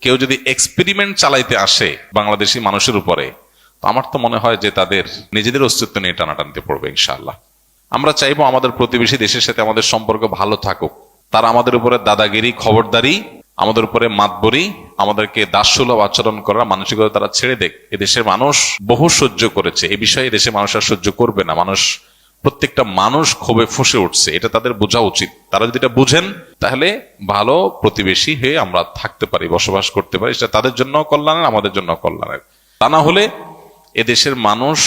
কেউ যদি এক্সপেরিমেন্ট চালাইতে আসে বাংলাদেশি মানুষের উপরে, তো আমার তো মনে হয় যে তাদের নিজেদের অস্তিত্ব নিয়ে টানাটানিতে পড়বে ইনশাআল্লাহ। আমরা চাইবো আমাদের প্রতিবেশী দেশের সাথে আমাদের সম্পর্ক ভালো থাকুক। তারা আমাদের উপরে দাদাগিরি, খবরদারি, আমাদের উপরে মাতবরি, আমাদেরকে দাসসুলভ আচরণ করার মানসিকতা তারা ছেড়ে দেখ। এদেশের মানুষ বহু সহ্য করেছে, এই বিষয়ে এদেশের মানুষ আর সহ্য করবে না। প্রত্যেকটা মানুষ ক্ষোভে ফুঁসে উঠছে, এটা তাদের বোঝা উচিত। তারা যদি এটা বুঝেন, তাহলে ভালো প্রতিবেশী হয়ে আমরা থাকতে পারি, বসবাস করতে পারি। সেটা তাদের জন্য কল্যাণের, আমাদের জন্য কল্যাণের। তা না হলে এদেশের মানুষ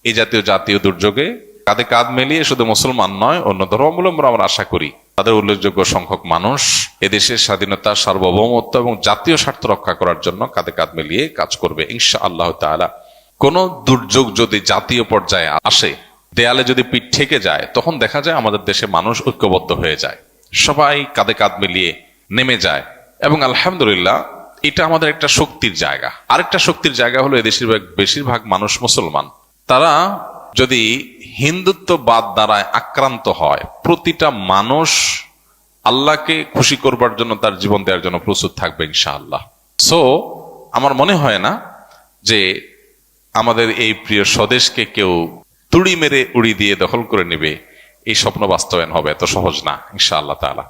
এই জাতীয় দুর্যোগে কাঁধে কাঁধ মিলিয়ে শুধু মুসলমান নয়, অন্য ধর্মাবলম্বী আমরা আশা করি তাদের উল্লেখযোগ্য সংখ্যক মানুষ এদেশের স্বাধীনতা, সার্বভৌমত্ব এবং জাতীয় স্বার্থ রক্ষা করার জন্য কাঁধে কাঁধ মিলিয়ে কাজ করবে ইনশাআল্লাহ তাআলা। কোন দুর্যোগ যদি জাতীয় পর্যায়ে আসে, দেয়ালে যদি পিঠ ঠেকে যায়, তখন দেখা যায় আমাদের দেশে মানুষ ঐক্যবদ্ধ হয়ে যায়, সবাই কাঁধে কাঁধ মিলিয়ে নেমে যায়। এবং আলহামদুলিল্লাহ, এটা আমাদের একটা শক্তির জায়গা। আরেকটা শক্তির জায়গা হলো এদেশের বেশিরভাগ মানুষ মুসলমান। তারা যদি হিন্দুত্ববাদ দ্বারা আক্রান্ত হয়, প্রতিটা মানুষ আল্লাহকে খুশি করবার জন্য তার জীবন দেওয়ার জন্য প্রস্তুত থাকবে ইনশাআল্লাহ। সো আমার মনে হয় না যে আমাদের এই প্রিয় স্বদেশকে কেউ তুড়ি মেরে উড়ি দিয়ে দখল করে নেবে, এই স্বপ্ন বাস্তবায়ন হবে এত সহজ না ইনশাআল্লাহ তাআলা।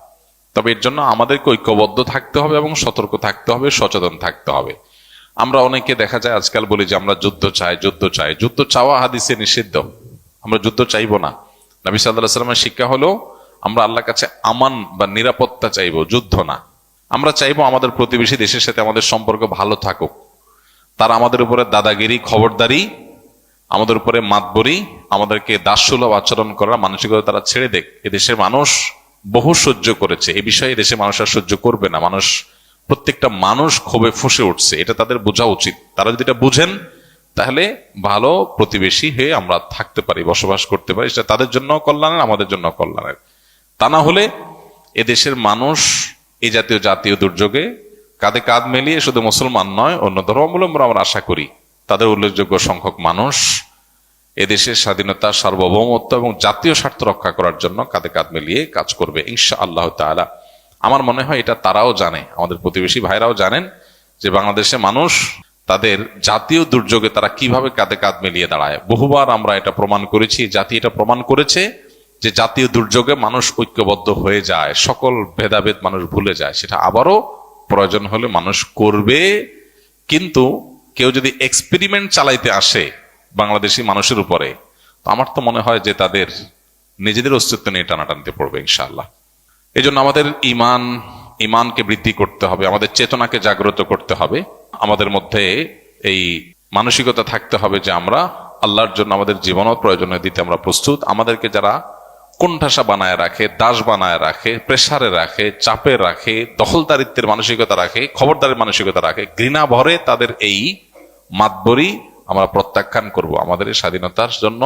তবে এর জন্য আমাদেরকে ঐক্যবদ্ধ থাকতে হবে এবং সতর্ক থাকতে হবে, সচেতন থাকতে হবে। আমরা অনেকে দেখা যায় আজকাল বলি যে আমরা যুদ্ধ চাই। যুদ্ধ চাওয়া হাদিসে নিষিদ্ধ। আমরা যুদ্ধ চাইবো না। নবী সাল্লাল্লাহু আলাইহি ওয়াসাল্লামের শিক্ষা হলো আমরা আল্লাহর কাছে আমান বা নিরাপত্তা চাইবো, যুদ্ধ না। আমরা চাইবো আমাদের প্রতিবেশী দেশের সাথে আমাদের সম্পর্ক ভালো থাকুক। তারা আমাদের উপরে দাদাগিরি, খবরদারি, আমাদের উপরে মাতবরি, আমাদেরকে দাসসুলভ আচরণ করার মানসিকতা তারা ছেড়ে দেখ। এদেশের মানুষ বহু সহ্য করেছে, এই বিষয়ে এদেশের মানুষ আর সহ্য করবে না। প্রত্যেকটা মানুষ ক্ষোভে ফুঁসে উঠছে, এটা তাদের বোঝা উচিত। তারা যদি এটা বুঝেন, তাহলে ভালো প্রতিবেশী হয়ে আমরা থাকতে পারি, বসবাস করতে পারি। সেটা তাদের জন্য কল্যাণের, আমাদের জন্য কল্যাণের। তা না হলে এদেশের মানুষ এই জাতীয় দুর্যোগে কাঁধে কাঁধ মিলিয়ে শুধু মুসলমান নয়, অন্য ধর্মাবলম্বী আমরা আশা করি তাদের উল্লেখযোগ্য সংখ্যক মানুষ এদেশের স্বাধীনতা, সার্বভৌমত্ব এবং জাতীয় স্বার্থ রক্ষা করার জন্য কাঁধে কাঁধ মিলিয়ে কাজ করবে ইনশাআল্লাহ তাআলা। আমার মনে হয় এটা তারাও জানে, আমাদের প্রতিবেশী ভাইরাও জানেন যে বাংলাদেশের মানুষ তাদের জাতীয় দুর্যোগে তারা কিভাবে কাঁধে কাঁধ মিলিয়ে দাঁড়ায়। বহুবার আমরা এটা প্রমাণ করেছি, জাতি এটা প্রমাণ করেছে যে জাতীয় দুর্যোগে মানুষ ঐক্যবদ্ধ হয়ে যায়, সকল ভেদাভেদ মানুষ ভুলে যায়। সেটা আবারও প্রয়োজন হলে মানুষ করবে। কিন্তু কেউ যদি এক্সপেরিমেন্ট চালাইতে আসে বাংলাদেশি মানুষের উপরে, তো আমার তো মনে হয় যে তাদের নিজেদের অস্তিত্ব নিয়ে টানাটানিতে পড়বে ইনশাআল্লাহ। এই জন্য আমাদের ইমানকে বৃদ্ধি করতে হবে, আমাদের চেতনাকে জাগ্রত করতে হবে। আমাদের মধ্যে এই মানসিকতা থাকতে হবে যে আমরা আল্লাহর জন্য আমাদের জীবন ও প্রয়োজনে দিতে আমরা প্রস্তুত। আমাদেরকে যারা কোণঠাসা বানায় রাখে, দাস বানায় রাখে, প্রেসারে রাখে, চাপে রাখে, দখলদারিত্বের মানসিকতা রাখে, খবরদারের মানসিকতা রাখে, ঘৃণা ভরে তাদের এই মাতবরি আমরা প্রত্যাখ্যান করব। আমাদের এই স্বাধীনতার জন্য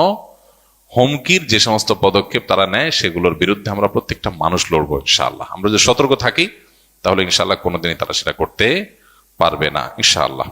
হুমকির যে সমস্ত পদক্ষেপ তারা নেয়, সেগুলোর বিরুদ্ধে আমরা প্রত্যেকটা মানুষ লড়বো ইনশাআল্লাহ। আমরা যদি সতর্ক থাকি, তাহলে ইনশাআল্লাহ কোনোদিনই তারা সেটা করতে পারবে না ইনশাআল্লাহ।